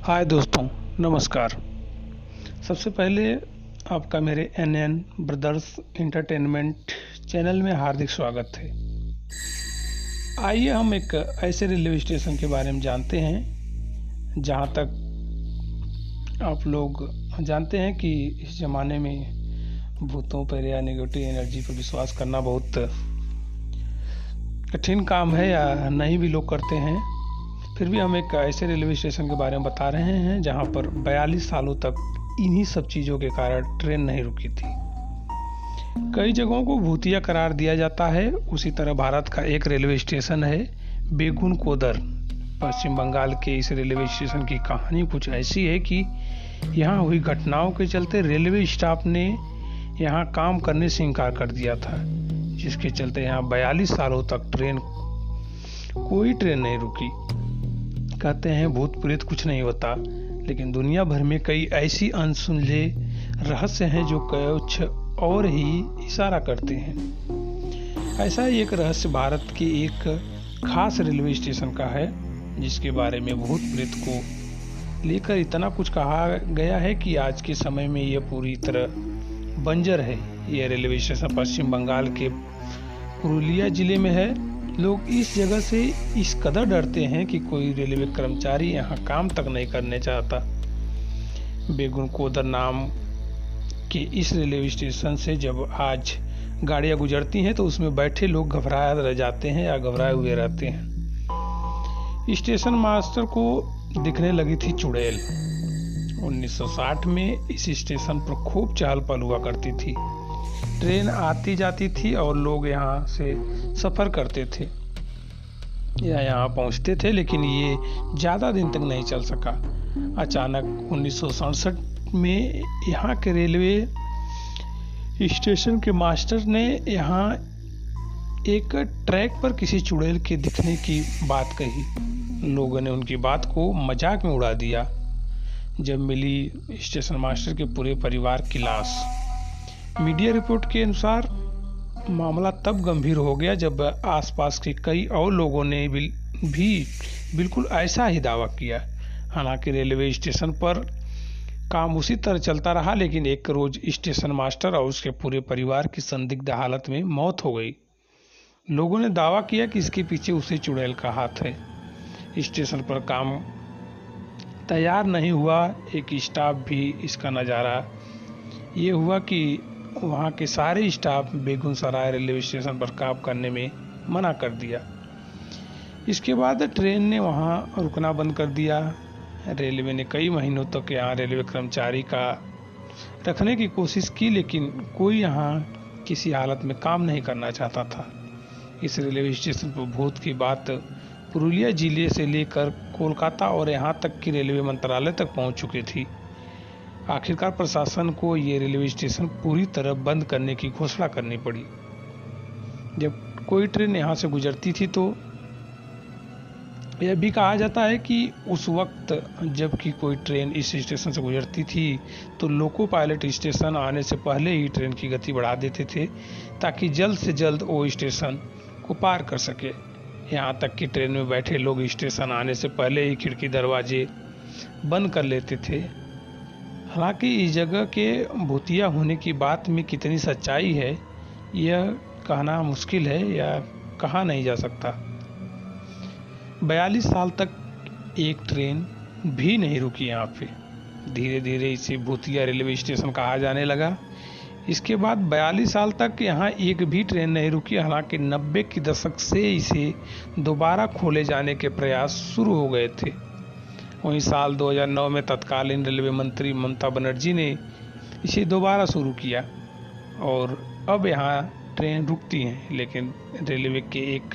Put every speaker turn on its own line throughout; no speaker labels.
हाय दोस्तों, नमस्कार। सबसे पहले आपका मेरे एनएन ब्रदर्स एंटरटेनमेंट चैनल में हार्दिक स्वागत है। आइए हम एक ऐसे रेलवे स्टेशन के बारे में जानते हैं जहां तक आप लोग जानते हैं कि इस ज़माने में भूतों पर या नेगेटिव एनर्जी पर विश्वास करना बहुत कठिन काम है या नहीं भी लोग करते हैं। फिर भी हम एक ऐसे रेलवे स्टेशन के बारे में बता रहे हैं जहां पर 42 सालों तक इन्हीं सब चीज़ों के कारण ट्रेन नहीं रुकी थी। कई जगहों को भूतिया करार दिया जाता है। उसी तरह भारत का एक रेलवे स्टेशन है बेगुन कोदर। पश्चिम बंगाल के इस रेलवे स्टेशन की कहानी कुछ ऐसी है कि यहाँ हुई घटनाओं के चलते रेलवे स्टाफ ने यहाँ काम करने से इनकार कर दिया था, जिसके चलते यहाँ 42 सालों तक कोई ट्रेन नहीं रुकी। कहते हैं भूत प्रेत कुछ नहीं होता, लेकिन दुनिया भर में कई ऐसी अनसुलझे रहस्य हैं जो कुछ और ही इशारा करते हैं। ऐसा ही एक रहस्य भारत के एक खास रेलवे स्टेशन का है, जिसके बारे में भूत प्रेत को लेकर इतना कुछ कहा गया है कि आज के समय में यह पूरी तरह बंजर है। यह रेलवे स्टेशन पश्चिम बंगाल के पुरुलिया जिले में है। लोग इस जगह से इस कदर डरते हैं कि कोई रेलवे कर्मचारी यहाँ काम तक नहीं करने चाहता। बेगुन कोदर नाम के इस रेलवे स्टेशन से जब आज गाड़ियाँ गुजरती हैं तो उसमें बैठे लोग घबराए रह जाते हैं या घबराए हुए रहते हैं। स्टेशन मास्टर को दिखने लगी थी चुड़ैल। 1960 में इस स्टेशन पर खूब चहल पहल हुआ करती थी। ट्रेन आती जाती थी और लोग यहाँ से सफ़र करते थे या यहाँ पहुँचते थे, लेकिन ये ज़्यादा दिन तक नहीं चल सका। अचानक 1967 में यहाँ के रेलवे स्टेशन के मास्टर ने यहाँ एक ट्रैक पर किसी चुड़ैल के दिखने की बात कही। लोगों ने उनकी बात को मजाक में उड़ा दिया। जब मिली स्टेशन मास्टर के पूरे परिवार की लाश। मीडिया रिपोर्ट के अनुसार मामला तब गंभीर हो गया जब आसपास के कई और लोगों ने भी बिल्कुल ऐसा ही दावा किया। हालांकि रेलवे स्टेशन पर काम उसी तरह चलता रहा, लेकिन एक रोज स्टेशन मास्टर और उसके पूरे परिवार की संदिग्ध हालत में मौत हो गई। लोगों ने दावा किया कि इसके पीछे उसे चुड़ैल का हाथ है। स्टेशन पर काम तैयार नहीं हुआ एक स्टाफ भी इसका नज़ारा ये हुआ कि वहाँ के सारे स्टाफ बेगूसराय रेलवे स्टेशन पर काम करने में मना कर दिया। इसके बाद ट्रेन ने वहाँ रुकना बंद कर दिया। रेलवे ने कई महीनों तक यहाँ रेलवे कर्मचारी का रखने की कोशिश की, लेकिन कोई यहाँ किसी हालत में काम नहीं करना चाहता था। इस रेलवे स्टेशन पर भूत की बात पुरुलिया जिले से लेकर कोलकाता और यहाँ तक कि रेलवे मंत्रालय तक पहुँच चुकी थी। आखिरकार प्रशासन को ये रेलवे स्टेशन पूरी तरह बंद करने की घोषणा करनी पड़ी। जब कोई ट्रेन यहाँ से गुजरती थी तो यह भी कहा जाता है कि उस वक्त जबकि कोई ट्रेन इस स्टेशन से गुजरती थी तो लोको पायलट स्टेशन आने से पहले ही ट्रेन की गति बढ़ा देते थे, ताकि जल्द से जल्द वो स्टेशन को पार कर सके। यहाँ तक कि ट्रेन में बैठे लोग स्टेशन आने से पहले ही खिड़की दरवाजे बंद कर लेते थे। हालांकि इस जगह के भूतिया होने की बात में कितनी सच्चाई है यह कहना मुश्किल है या कहा नहीं जा सकता। 42 साल तक एक ट्रेन भी नहीं रुकी यहाँ पे। धीरे धीरे इसे भूतिया रेलवे स्टेशन कहा जाने लगा। इसके बाद 42 साल तक यहाँ एक भी ट्रेन नहीं रुकी। हालांकि 90 के दशक से इसे दोबारा खोले जाने के प्रयास शुरू हो गए थे। वहीं साल 2009 में तत्कालीन रेलवे मंत्री ममता बनर्जी ने इसे दोबारा शुरू किया और अब यहाँ ट्रेन रुकती हैं, लेकिन रेलवे के एक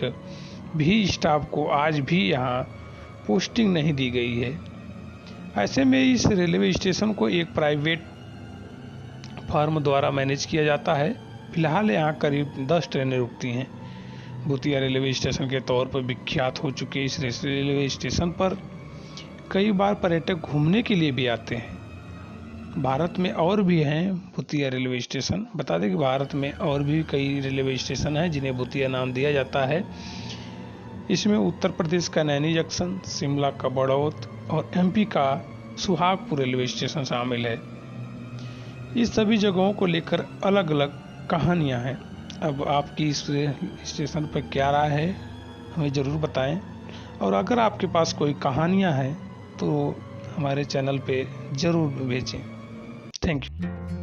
भी स्टाफ को आज भी यहाँ पोस्टिंग नहीं दी गई है। ऐसे में इस रेलवे स्टेशन को एक प्राइवेट फर्म द्वारा मैनेज किया जाता है। फिलहाल यहाँ करीब 10 ट्रेनें रुकती हैं। भूतिया रेलवे स्टेशन के तौर पर विख्यात हो चुके इस रेलवे स्टेशन पर कई बार पर्यटक घूमने के लिए भी आते हैं। भारत में और भी हैं भूतिया रेलवे स्टेशन। बता दें कि भारत में और भी कई रेलवे स्टेशन हैं जिन्हें भूतिया नाम दिया जाता है। इसमें उत्तर प्रदेश का नैनी जंक्शन, शिमला का बड़ौत और एमपी का सुहागपुर रेलवे स्टेशन शामिल है। इस सभी जगहों को लेकर अलग अलग कहानियां हैं। अब आपकी इस स्टेशन पर क्या राय है हमें ज़रूर बताएं, और अगर आपके पास कोई कहानियां हैं तो हमारे चैनल पे ज़रूर भेजें। Thank you.